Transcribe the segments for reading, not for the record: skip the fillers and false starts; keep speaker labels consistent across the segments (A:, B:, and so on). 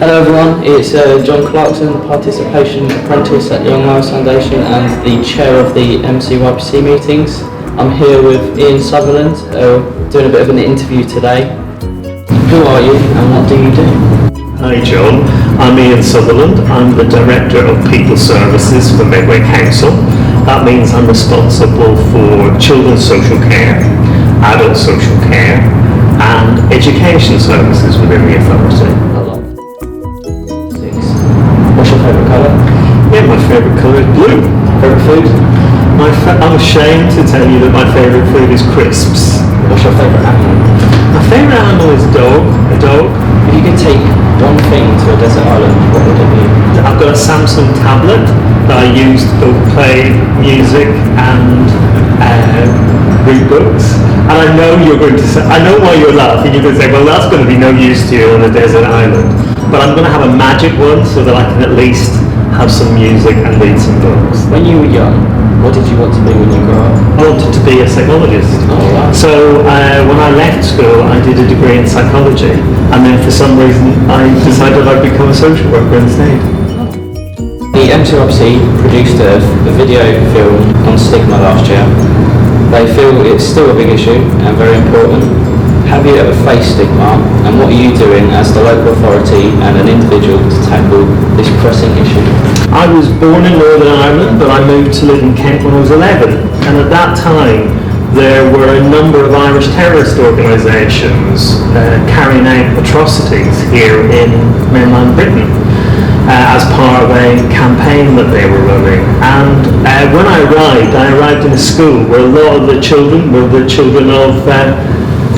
A: Hello everyone, it's John Clarkson, Participation Apprentice at Young Lives Foundation and the chair of the MCYPC meetings. I'm here with Ian Sutherland, doing a bit of an interview today. Who are you and what do you do?
B: Hi John, I'm Ian Sutherland. I'm the Director of People Services for Medway Council. That means I'm responsible for children's social care, adult social care and education services within the authority.
A: What's your favourite colour?
B: Yeah, my favourite colour is blue.
A: Favourite food?
B: I'm ashamed to tell you that my favourite food is crisps.
A: What's your favourite animal?
B: My favourite animal is a dog.
A: If you could take one thing to a desert island, what would it be?
B: I've got a Samsung tablet that I use to both play music and read books. And I know you're going to say, I know why you're laughing. You're going to say, well, that's going to be no use to you on a desert island. But I'm going to have a magic one so that I can at least have some music and read some books.
A: When you were young, what did you want to be when you grew up?
B: I wanted to be a psychologist.
A: Oh, wow.
B: So when I left school, I did a degree in psychology. And then for some reason, I decided I'd become a social worker instead.
A: The MCYPC produced a video film on stigma last year. They feel it's still a big issue and very important. Have you ever faced stigma, and what are you doing as the local authority and an individual to tackle this pressing issue?
B: I was born in Northern Ireland, but I moved to live in Kent when I was 11. And at that time, there were a number of Irish terrorist organisations carrying out atrocities here in mainland Britain as part of a campaign that they were running. And when I arrived in a school where a lot of the children were the children of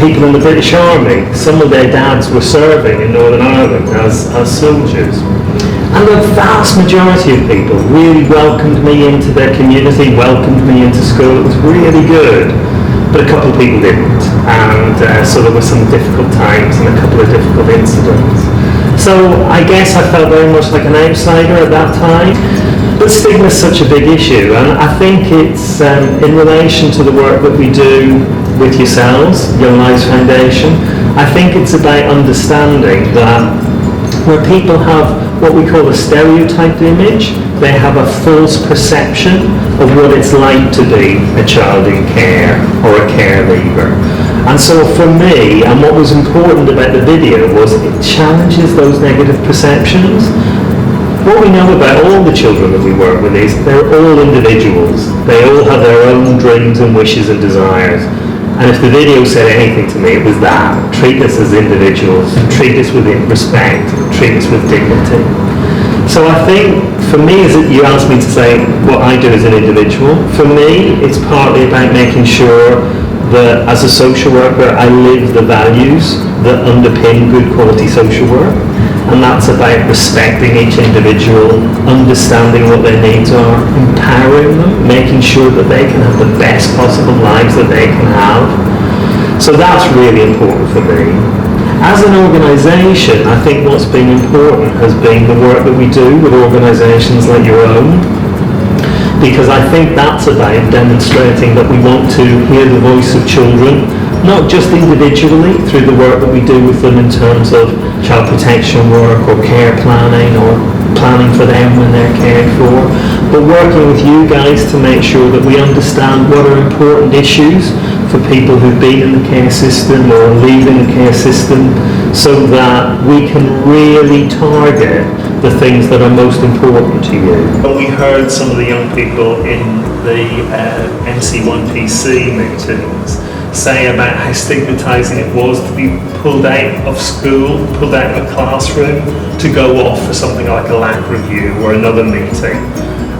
B: people in the British Army. Some of their dads were serving in Northern Ireland as soldiers. And the vast majority of people really welcomed me into their community, welcomed me into school. It was really good. But a couple of people didn't. And so there were some difficult times and a couple of difficult incidents. So I guess I felt very much like an outsider at that time. But stigma is such a big issue, and I think it's in relation to the work that we do with yourselves, Young Lives Foundation. I think it's about understanding that where people have what we call a stereotyped image, they have a false perception of what it's like to be a child in care or a care leaver. And so for me, and what was important about the video was it challenges those negative perceptions. What we know about all the children that we work with is they're all individuals. They all have their own dreams and wishes and desires. And if the video said anything to me, it was that. Treat us as individuals, treat us with respect, treat us with dignity. So I think, for me, as you asked me to say what I do as an individual, for me, it's partly about making sure that as a social worker, I live the values that underpin good quality social work. And that's about respecting each individual, understanding what their needs are, empowering them, making sure that they can have the best possible lives that they can have. So that's really important for me. As an organisation, I think what's been important has been the work that we do with organisations like your own, because I think that's about demonstrating that we want to hear the voice of children, not just individually through the work that we do with them in terms of child protection work or care planning or planning for them when they're cared for, but working with you guys to make sure that we understand what are important issues for people who've been in the care system or leaving the care system, so that we can really target the things that are most important to you. When we heard some of the young people in the MCYPC meetings say about how stigmatising it was to be pulled out of school, pulled out of a classroom to go off for something like a lab review or another meeting.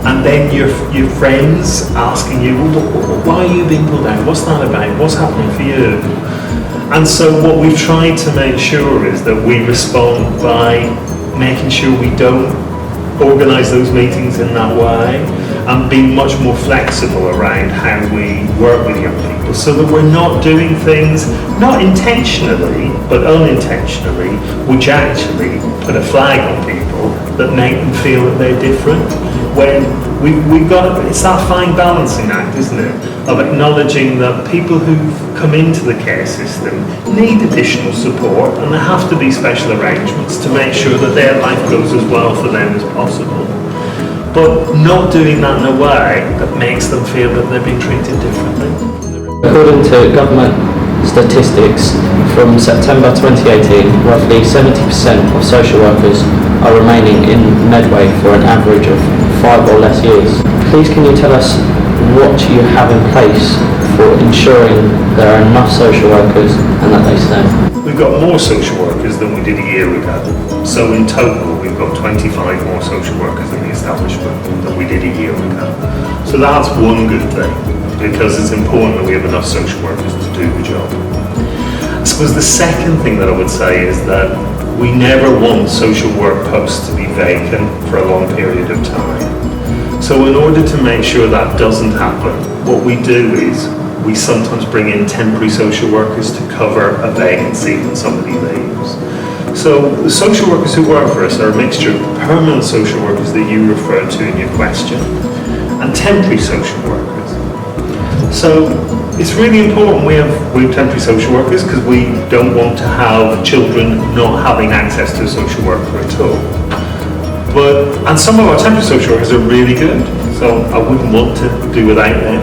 B: And then your friends asking you, well, why are you being pulled out? What's that about? What's happening for you? And so what we've tried to make sure is that we respond by making sure we don't organise those meetings in that way and be much more flexible around how we work with young people, so that we're not doing things, not intentionally, but unintentionally, which actually put a flag on people that make them feel that they're different. when we've got, it's that fine balancing act, isn't it, of acknowledging that people who've come into the care system need additional support, and there have to be special arrangements to make sure that their life goes as well for them as possible. But not doing that in a way that makes them feel that they're being treated differently.
A: According to government statistics from September 2018, roughly 70% of social workers are remaining in Medway for an average of 5 or less years. Please can you tell us what you have in place for ensuring there are enough social workers and that they stay?
B: We've got more social workers than we did a year ago. So in total, we've got 25 more social workers in the establishment than we did a year ago. So that's one good thing, because it's important that we have enough social workers to do the job. I suppose the second thing that I would say is that we never want social work posts to be vacant for a long period of time. So in order to make sure that doesn't happen, what we do is we sometimes bring in temporary social workers to cover a vacancy when somebody leaves. So the social workers who work for us are a mixture of permanent social workers that you referred to in your question and temporary social workers. So it's really important we have temporary social workers, because we don't want to have children not having access to a social worker at all. And some of our temporary social workers are really good, so I wouldn't want to do without them.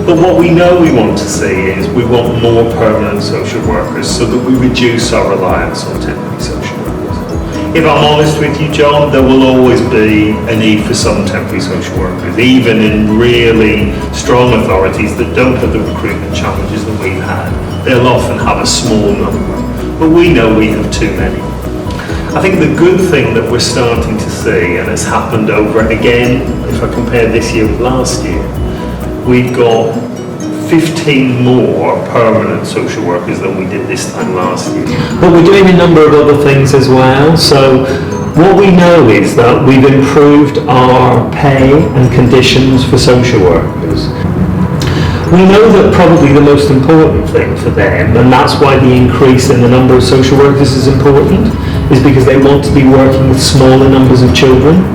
B: But what we know we want to see is we want more permanent social workers so that we reduce our reliance on temporary social workers. If I'm honest with you, John, there will always be a need for some temporary social workers, even in really strong authorities that don't have the recruitment challenges that we've had. They'll often have a small number, but we know we have too many. I think the good thing that we're starting to see, and it's happened over again, if I compare this year with last year, we've got 15 more permanent social workers than we did this time last year.
C: But we're doing a number of other things as well. So what we know is that we've improved our pay and conditions for social workers. We know that probably the most important thing for them, and that's why the increase in the number of social workers is important, is because they want to be working with smaller numbers of children.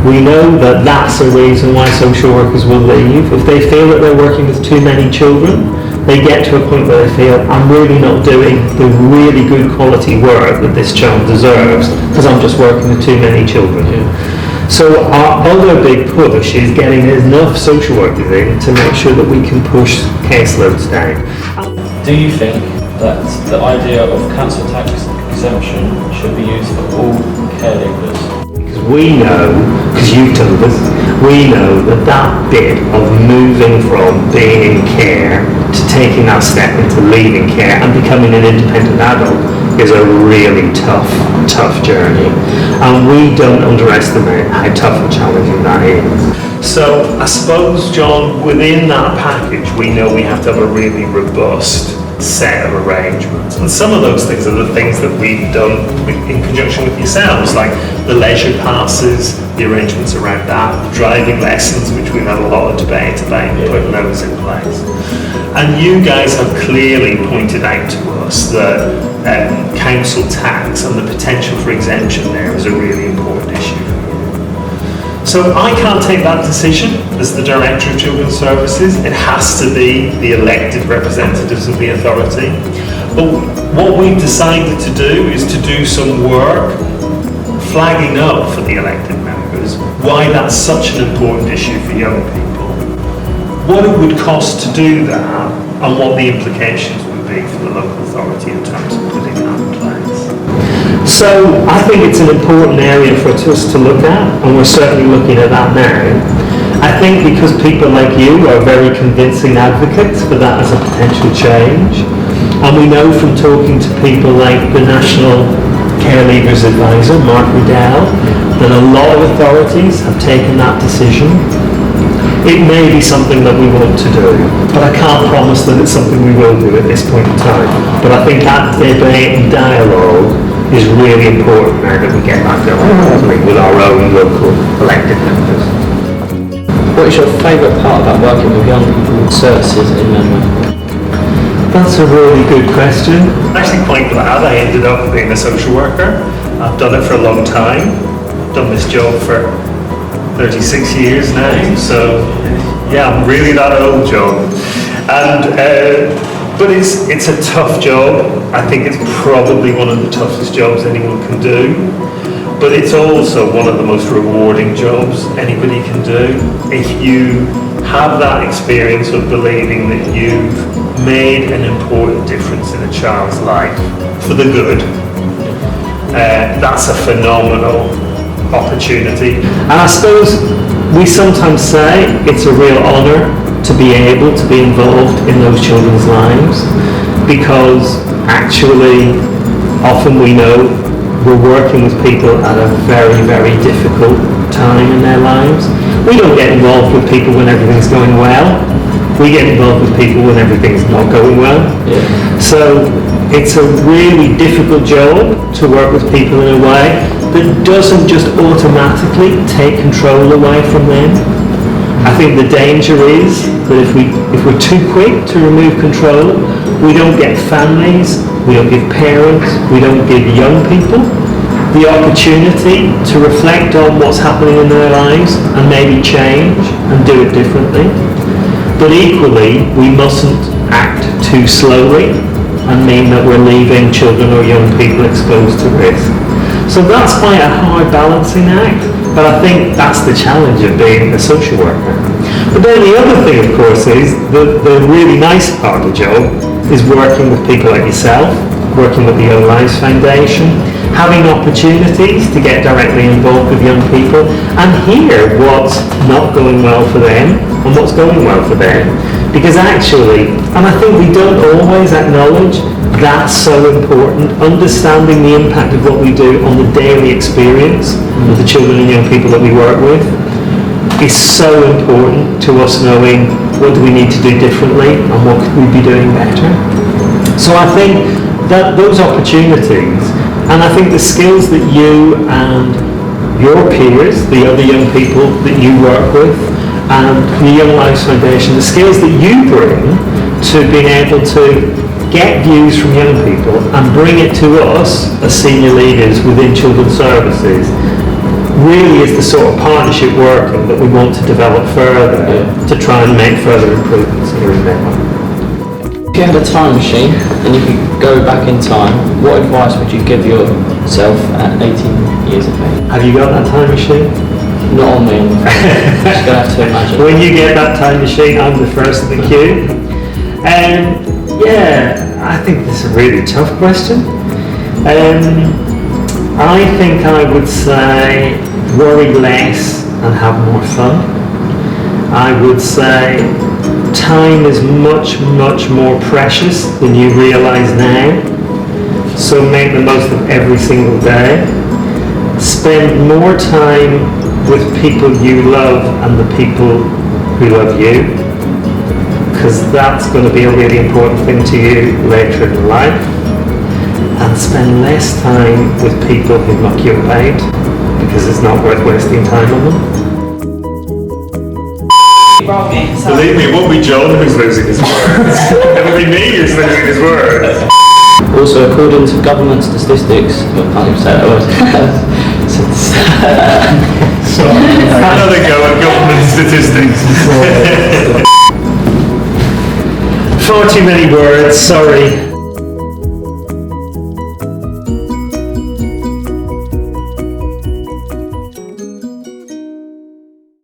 C: We know that that's a reason why social workers will leave. If they feel that they're working with too many children, they get to a point where they feel, I'm really not doing the really good quality work that this child deserves because I'm just working with too many children. So our other big push is getting enough social workers in to make sure that we can push caseloads down.
A: Do you think that the idea of council tax exemption should be used for all caregivers?
C: We know, because you've told us, we know that that bit of moving from being in care to taking that step into leaving care and becoming an independent adult is a really tough journey. And we don't underestimate how tough and challenging that is.
B: So I suppose, John, within that package, we know we have to have a really robust set of arrangements, and some of those things are the things that we've done in conjunction with yourselves, like the leisure passes, the arrangements around that, the driving lessons, which we've had a lot of debate about putting those in place. And you guys have clearly pointed out to us that council tax and the potential for exemption there is a really important issue. So I can't take that decision as the Director of Children's Services. It has to be the elected representatives of the authority. But what we've decided to do is to do some work flagging up for the elected members why that's such an important issue for young people, what it would cost to do that, and what the implications would be for the local authority in terms of putting that in place.
C: So I think it's an important area for us to look at, and we're certainly looking at that now. I think because people like you are very convincing advocates for that as a potential change, and we know from talking to people like the National Care Leavers Advisor, Mark Riddell, that a lot of authorities have taken that decision. It may be something that we want to do, but I can't promise that it's something we will do at this point in time. But I think that debate and dialogue is really important now that we get that going with our own local elected members.
A: What is your favourite part about working with young people services in Medway?
C: That's a really good question.
B: I'm actually quite glad I ended up being a social worker. I've done it for a long time. I've done this job for 36 years now, so yeah, I'm really that old, John. And but it's a tough job. I think it's probably one of the toughest jobs anyone can do, but it's also one of the most rewarding jobs anybody can do. If you have that experience of believing that you've made an important difference in a child's life for the good, that's a phenomenal opportunity.
C: And I suppose we sometimes say it's a real honour to be able to be involved in those children's lives, because actually often we know we're working with people at a very, very difficult time in their lives. We don't get involved with people when everything's going well. We get involved with people when everything's not going well.
A: Yeah.
C: So it's a really difficult job to work with people in a way that doesn't just automatically take control away from them. I think the danger is that if we're too quick to remove control, we don't get families, we don't give parents, we don't give young people the opportunity to reflect on what's happening in their lives and maybe change and do it differently. But equally, we mustn't act too slowly and mean that we're leaving children or young people exposed to risk. So that's quite a hard balancing act, but I think that's the challenge of being a social worker. But then the other thing, of course, is the really nice part of the job is working with people like yourself, working with the Young Lives Foundation, having opportunities to get directly involved with young people and hear what's not going well for them and what's going well for them. Because actually, and I think we don't always acknowledge that's so important, understanding the impact of what we do on the daily experience of the children and young people that we work with is so important to us knowing what do we need to do differently and what could we be doing better. So I think that those opportunities, and I think the skills that you and your peers, the other young people that you work with, and the Young Lives Foundation, the skills that you bring to being able to get views from young people and bring it to us as senior leaders within children's services really is the sort of partnership working that we want to develop further to try and make further improvements here in Medway.
A: If you had a time machine and you could go back in time, what advice would you give yourself at 18 years of age?
C: Have you got that time machine?
A: Not on me, I'm afraid. Just gonna have to imagine.
C: When you get that time machine, I'm the first in the queue. And I think this is a really tough question. I think I would say worry less and have more fun. I would say time is much, much more precious than you realise now. So make the most of every single day. Spend more time with people you love and the people who love you, because that's going to be a really important thing to you later in life. And spend less time with people who knock you about, because it's not worth wasting time on them.
B: Believe me, it won't be John who's losing his words. It'll be me who's losing his words.
A: Also, according to government statistics, I can't even say that word.
B: Another go at government statistics.
C: Far too many words, sorry.